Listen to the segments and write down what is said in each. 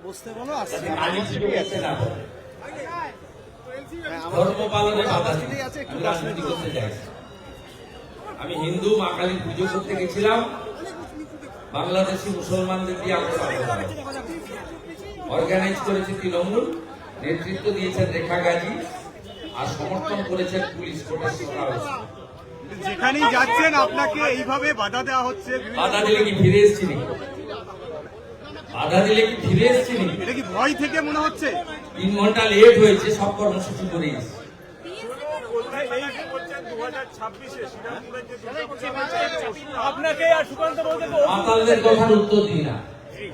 বসতে বলো আসছে কালী পুজো করতে না বলে। ধর্ম পালনে বাধা দিই, আমি রাজনীতি করতে যাই না। আমি হিন্দু মা কালী পুজো করতে গেছিলাম, বাংলাদেশি মুসলমানদের দিয়ে আমরা অর্গানাইজ করেছে তৃণমূল, নেতৃত্ব দিয়েছেন রেখা গাজী, আর সমর্থন করেছেন পুলিশ প্রশাসন। যেখানেই যাচ্ছেন আপনাকে এইভাবে বাধা দেওয়া হচ্ছে। বাধা দিলে কি ফিরে এসছি নাকি? বাধা দিলে কি ফিরে এসছি নাকি? এটা কি ভয় থেকে মনে হচ্ছে? 3 ঘন্টা লেট হয়েছে, সব কর্মসূচি করে এসছি। মাতালদের কথার উত্তর দিই না।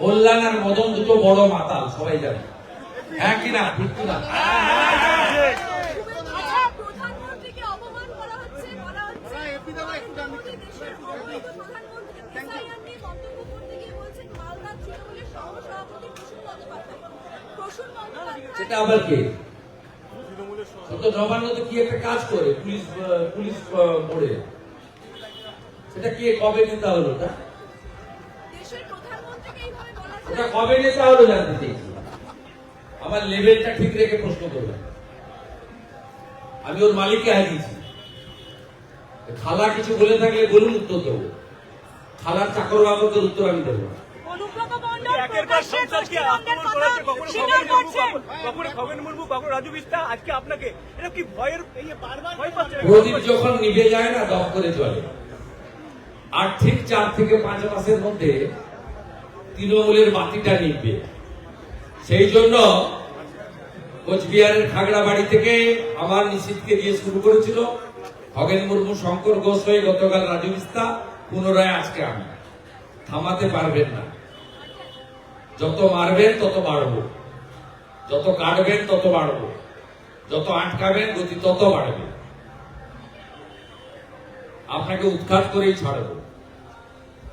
কল্যাণ আর মদন দুটো বড় মাতাল, সবাই জানে। হ্যাঁ কিনা? ঠিক কিনা? সেটা আবার কে? নবান্ন তো কি একটা কাজ করে পুলিশ বোর্ডে, সেটা কে কবে নেতা হলো? ওটা কবে নেতা হলো জানতে চাইছি। আমার লেভেলটা ঠিক রেখে প্রশ্ন করবেন। আমি ওর মালিককে হারিয়েছি। খালা কিছু বলে থাকলে বলুন, উত্তর দেবো। খালার চাকর বাবদের উত্তর আমি দেবো না। প্রদীপ যখন নিভে যায় না, দপ করে চলে। আর ঠিক 4 থেকে 5 মাসের মধ্যে তৃণমূলের বাতিটা নিভবে। সেই জন্য কোচবিহারের খাগড়াবাড়ি থেকে আমার নিশীথকে দিয়ে শুরু করেছিল খগেন মুর্মু, শঙ্কর ঘোষ হয়ে গতকাল রাজু বিস্তা, পুনরায় আজকে আমি। থামাতে পারবেন না। যত মারবেন তত বাড়বো, যত কাটবেন তত বাড়বো, যত আটকাবেন গতি তত বাড়বে। আপনাকে উৎখাত করেই ছাড়বো।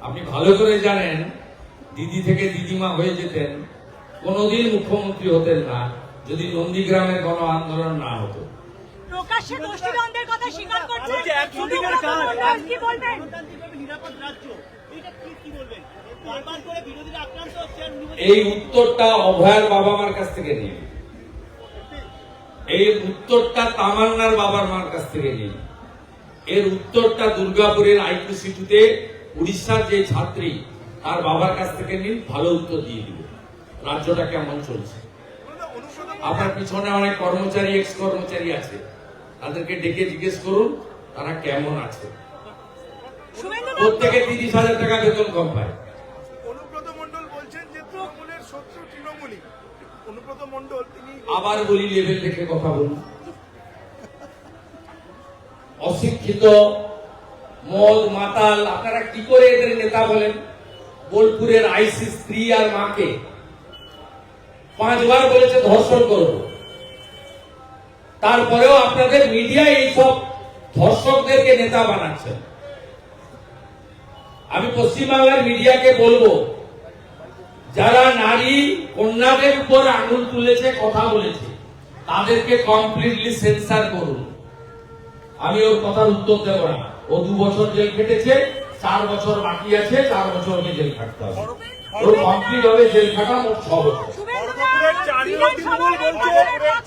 আপনি ভালো করে জানেন, দিদি থেকে দিদিমা হয়ে যেতেন, কোনদিন মুখ্যমন্ত্রী হতেন না যদি নন্দীগ্রামের গণ আন্দোলন না হতো। প্রকাশ্যে গোষ্ঠীদ্বন্দ্বের কথা স্বীকার করছেন, কি বলবেন? এই উত্তরটা অভয়ার বাবা মার কাছ থেকে নিন, এই উত্তরটা তামান্নার বাবার মার কাছ থেকে নিন, এর উত্তরটা দুর্গাপুরের আইকিউসিটিতে উড়িষ্যার যে ছাত্রী তার বাবার কাছ থেকে নিন। ভালো উত্তর দিয়ে দিবে রাজ্যটা কেমন চলছে। আপনার পিছনে অনেক কর্মচারী, এক্স কর্মচারী আছে, তাদেরকে ডেকে জিজ্ঞেস করুন তারা কেমন আছে। প্রত্যেকে 30,000 টাকা বেতন কম পায়। অনুব্রত মণ্ডল বলছেন যে তৃণমূলের শত্রু তৃণমূলই। অনুব্রত মণ্ডল তিনি আবার বলি, লেভেল দেখে কথা বলুন। অশিক্ষিত, মদ মাতাল, আপনারা কি করে এদের নেতা বলেন? বোলপুরের আইসি স্ত্রী আর মাকে 5 বার বলেছে ধর্ষণ করব, তারপরেও আপনাদের মিডিয়া এইসব ধর্ষকদেরকে নেতা বানাচ্ছেন। আমি পশ্চিমবাংলার মিডিয়াকে বলবো, যারা নারী কন্যাদের উপর আঙুল তুলেছে, কথা বলেছে, তাদেরকে কমপ্লিটলি সেন্সার করুন। আমি ওর কথার উত্তর দেব না। ও 2 বছর জেল খেটেছে, 4 বছর বাকি আছে, 4 বছর ওকে জেল খাটতে হবে। ওর কমপ্লিট হবে জেল খাটা মোট 6 বছর।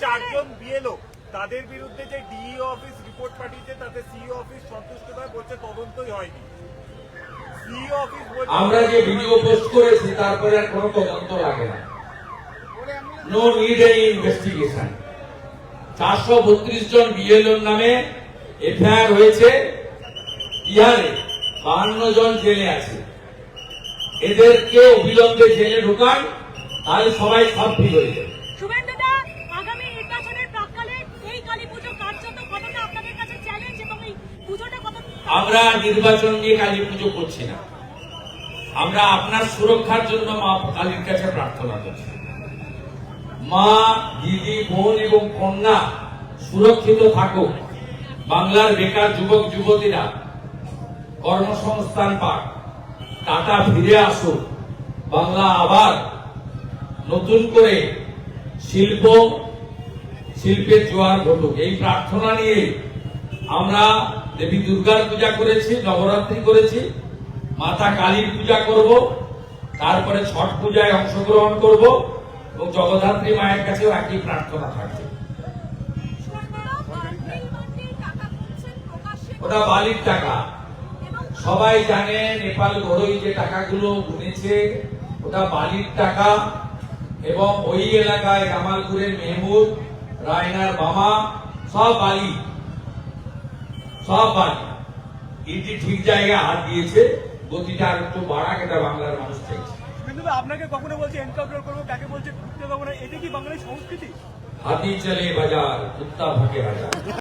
চারজন বিএলও তাদের বিরুদ্ধে যে ডিইও অফিস রিপোর্ট পাঠিয়েছে, তাতে সিইও অফিস সন্তুষ্ট নয়, বলছে তদন্তই হয়নি। আমরা যে ভিডিও পোস্ট করেছি তারপরে আর কোনো তদন্ত লাগে না। No need any investigation. 432 জন বিএলওর নামে এফআইআর হয়েছে বিহারে, 52 জন জেলে আছে। এদেরকে অবিলম্বে জেলে ঢোকান, তাহলে সবাই সব ঠিক হয়ে যাবে। আগামী নির্বাচনের প্রাক্কালে এই কালী পুজো কার্যত কতটা আপনাদের কাছে চ্যালেঞ্জ এবং এই পুজোটা কত? আমরা নির্বাচন নিয়ে কালী পুজো করছি না, আমরা আপনার সুরক্ষার জন্য মা কালীর কাছে প্রার্থনা করছি। মা, দিদি, বোন এবং কন্যা সুরক্ষিত থাকুক। বাংলার বেকার যুবক যুবতীরা কর্মসংস্থান পাক, টাকা ফিরে আসুক, বাংলা আবার নতুন করে শিল্পের জোয়ার ঘটুক। এই প্রার্থনা নিয়ে আমরা দেবী দুর্গার পূজা করেছি, নবরাত্রি করেছি, মাতা কালীর পূজা করব, তারপরে ছট পূজায় অংশগ্রহণ করব, এবং জগদ্ধাত্রী মায়ের কাছেও একই প্রার্থনা থাকবে। ওটা বালির টাকা, সবাই জানে নেপাল ঘরোই যে টাকাগুলো গুনেছে ওটা বালির টাকা, এবং ওই এলাকায় জামালপুরের মেহমুদ, রায়নার মামা সব বালি, সব বালি। ইডি ঠিক জায়গায় হাত দিয়েছে, গতিটা আর একটু বাড়াক, এটা বাংলার মানুষ চাইছে। কিন্তু আপনাকে কখনো বলছে এনকাউন্টার করবো, কাকে বলছে ঘুরতে পাবো না, এটা কি বাঙালির সংস্কৃতি? হাতি চলে বাজার, কুত্তা ভাগে বাজার।